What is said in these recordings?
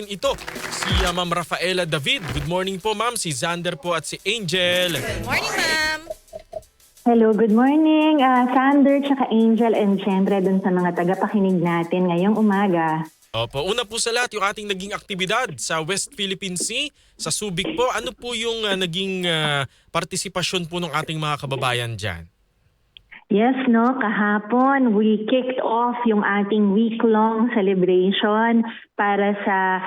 Ito, si Ma'am Rafaela David. Good morning po ma'am, si Xander po at si Angel. Good morning, ma'am. Hello, good morning. Sander, tsaka Angel, and syempre dun sa mga tagapakinig natin ngayong umaga. Opo, una po sa lahat yung ating naging aktibidad sa West Philippine Sea, sa Subic po. Ano po yung naging partisipasyon po ng ating mga kababayan dyan? Yes, no, kahapon we kicked off yung ating week-long celebration para sa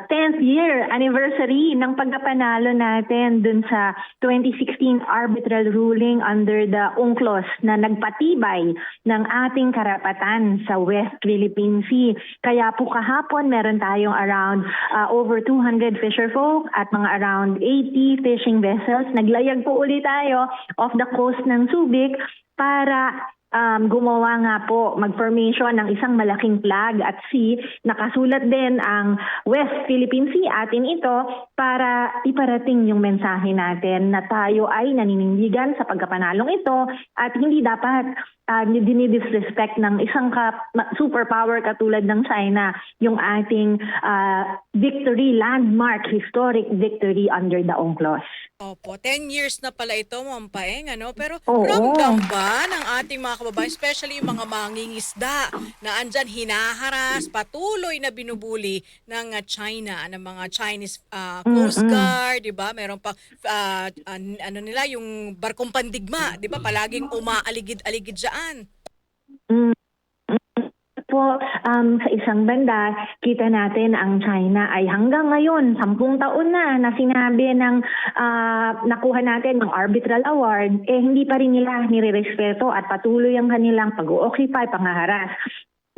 10th year anniversary ng pagkapanalo natin dun sa 2016 arbitral ruling under the UNCLOS na nagpatibay ng ating karapatan sa West Philippine Sea. Kaya po kahapon meron tayong around over 200 fisherfolk at mga around 80 fishing vessels. Naglayag po ulit tayo off the coast ng Subic para gumawa nga po, mag-formation ng isang malaking flag at sea. Nakasulat din ang West Philippine Sea, atin ito, para iparating yung mensahe natin na tayo ay naninindigan sa pagkapanalong ito at hindi dapat dinidisrespect ng isang superpower katulad ng China yung ating victory, landmark, historic victory under the UNCLOS. Opo, 10 years na pala ito, Ma'am Paeng, ano? Pero Oo. ramdam ba ng ating mga kababayan, especially yung mga mangingisda na andyan hinaharas, patuloy na binubuli ng China, ng mga Chinese Coast Guard, di ba? Meron pa, ano nila, yung barkong pandigma, di ba? Palaging umaaligid-aligid dyan. Po, sa isang banda, kita natin ang China ay hanggang ngayon, 10 taon na sinabi ng nakuha natin ng arbitral award, hindi pa rin nila nirerespeto at patuloy ang kanilang pag-occupy, pangaharas.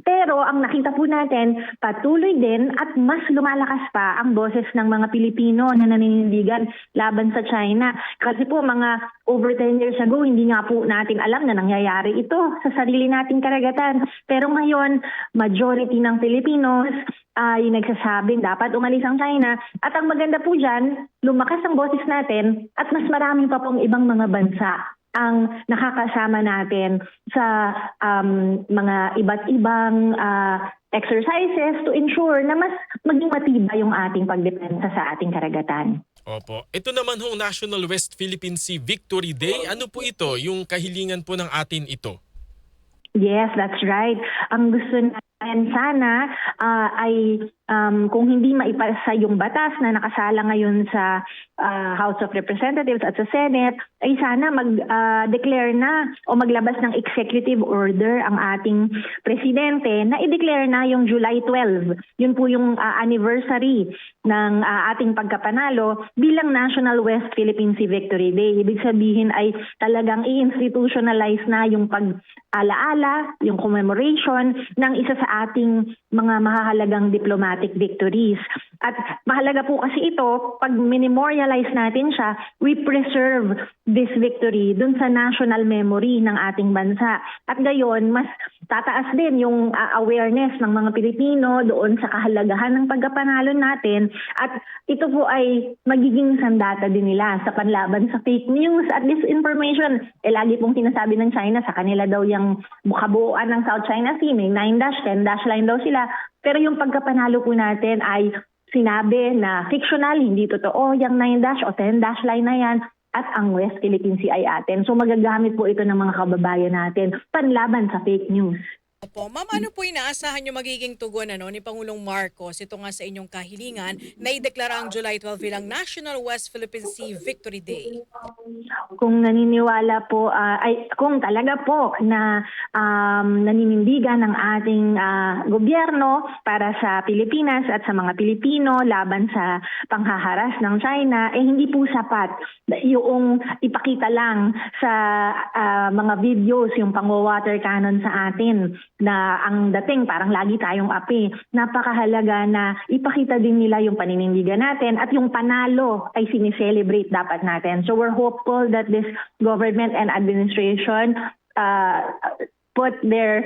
Pero ang nakita po natin, patuloy din at mas lumalakas pa ang boses ng mga Pilipino na naninindigan laban sa China. Kasi po mga over 10 years ago, hindi nga po natin alam na nangyayari ito sa sarili nating karagatan. Pero ngayon, majority ng Filipinos ay nagsasabing dapat umalis ang China. At ang maganda po dyan, lumakas ang boses natin at mas marami pa pong ibang mga bansa ang nakakasama natin sa mga iba't ibang exercises to ensure na mas maging matibay yung ating pagdepensa sa ating karagatan. Opo. Ito naman hong National West Philippine Sea Victory Day. Ano po ito? Yung kahilingan po ng atin ito? Yes, that's right. Ang gusto natin sana ay kung hindi maipasa yung batas na nakasala ngayon sa House of Representatives at sa Senate, ay sana mag-declare na o maglabas ng executive order ang ating presidente na i-declare na yung July 12. Yun po yung anniversary ng ating pagkapanalo bilang National West Philippine Sea Victory Day. Ibig sabihin ay talagang i-institutionalize na yung pag-alaala, yung commemoration ng isa sa ating mga mahahalagang diplomatic victories. At mahalaga po kasi ito, pag minimorialize natin siya, we preserve this victory dun sa national memory ng ating bansa. At gayon, mas tataas din yung awareness ng mga Pilipino doon sa kahalagahan ng pagkapanalo natin. At ito po ay magiging sandata din nila sa panlaban sa fake news at disinformation. Lagi pong sinasabi ng China sa kanila daw yung kabuuan ng South China Sea, may 9-10 line daw sila. Pero yung pagkapanalo po natin ay sinabi na fictional, hindi totoo yung 9- o 10- line na yan at ang West Philippine Sea ay atin. So magagamit po ito ng mga kababayan natin panlaban sa fake news. Opo. Ma'am, ano po inaasahan nyo magiging tugon ni Pangulong Marcos ito nga sa inyong kahilingan na ideklara ang July 12 bilang National West Philippine Sea Victory Day? Kung naniniwala po, kung talaga po na naninindigan ng ating gobyerno para sa Pilipinas at sa mga Pilipino laban sa panghaharas ng China, hindi po sapat yung ipakita lang sa mga videos, yung pang-water cannon sa atin na ang dating parang lagi tayong api. Napakahalaga na ipakita din nila yung paninindigan natin at yung panalo ay sinicelebrate dapat natin. So we're hopeful that this government and administration put their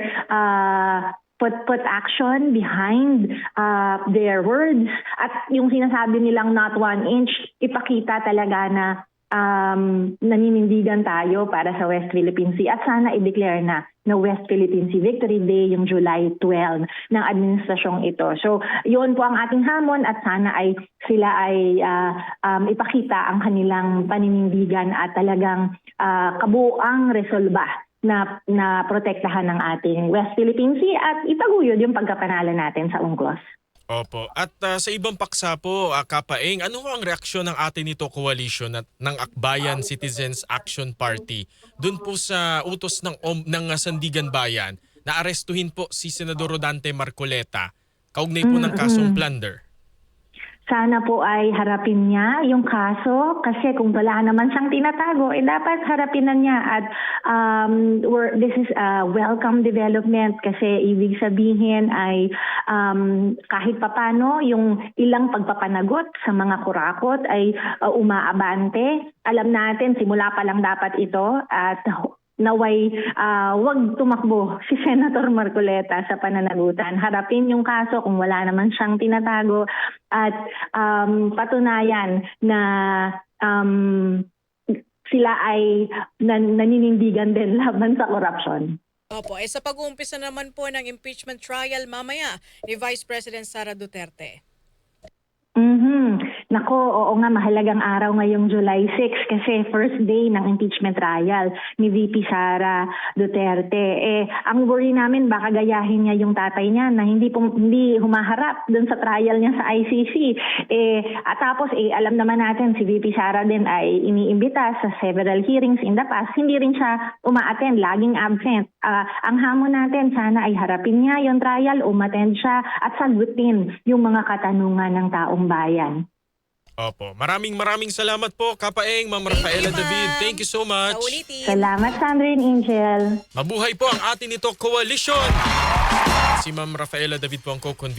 put action behind their words at yung sinasabi nilang not 1 inch, ipakita talaga na naninindigan tayo para sa West Philippine Sea at sana i-declare na West Philippine Sea Victory Day yung July 12 ng administrasyong ito. So, yun po ang ating hamon at sana ay sila ay ipakita ang kanilang paninindigan at talagang kabuuang resolba na protektahan ng ating West Philippine Sea at itaguyod yung pagkapanalo natin sa UNCLOS. Opo. At sa ibang paksa po, Kapaeng, ano ho ang reaksyon ng atin nito coalition at ng Akbayan Citizens Action Party dun po sa utos ng Sandigan Bayan na arestuhin po si Senador Rodante Marcoleta kaugnay po ng kasong plunder? Sana po ay harapin niya yung kaso kasi kung wala naman siyang tinatago, dapat harapin na niya at this is a welcome development kasi ibig sabihin ay kahit papano yung ilang pagpapanagot sa mga kurakot ay umaabante. Alam natin, simula pa lang dapat ito at naway wag tumakbo si Senator Marcoleta sa pananagutan. Harapin yung kaso kung wala naman siyang tinatago at patunayan na sila ay naninindigan din laban sa korupsyon. Opo, sa pag-uumpisa naman po ng impeachment trial mamaya ni Vice President Sara Duterte. Nako, oo nga, mahalagang araw ngayong July 6 kasi first day ng impeachment trial ni VP Sara Duterte. Ang worry namin baka gayahin niya yung tatay niya na hindi humaharap dun sa trial niya sa ICC. Tapos alam naman natin si VP Sara din ay iniimbita sa several hearings in the past. Hindi rin siya umaattend, laging absent. Ang hamon natin sana ay harapin niya yung trial, umattend siya at sagutin yung mga katanungan ng taong bayan. Opo. Maraming salamat po, Kapaeng, Ma'am Rafaela David. Thank you so much. Saulitin. Salamat, Sandrine Angel. Mabuhay po ang atin ito coalition. Si Ma'am Rafaela David po ang co-convener